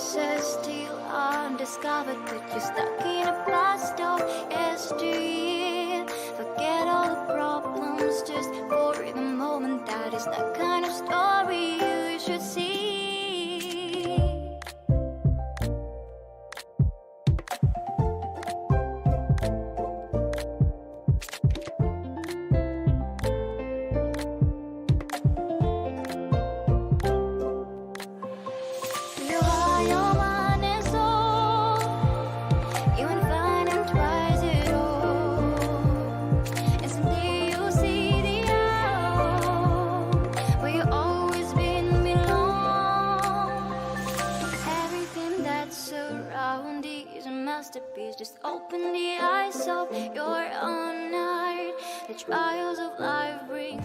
pieces still undiscovered, but you're stuck in a blast of history. Forget all the problems just for the moment. That is the kind of story you should see. Just open the eyes of your own heart. The trials of life bring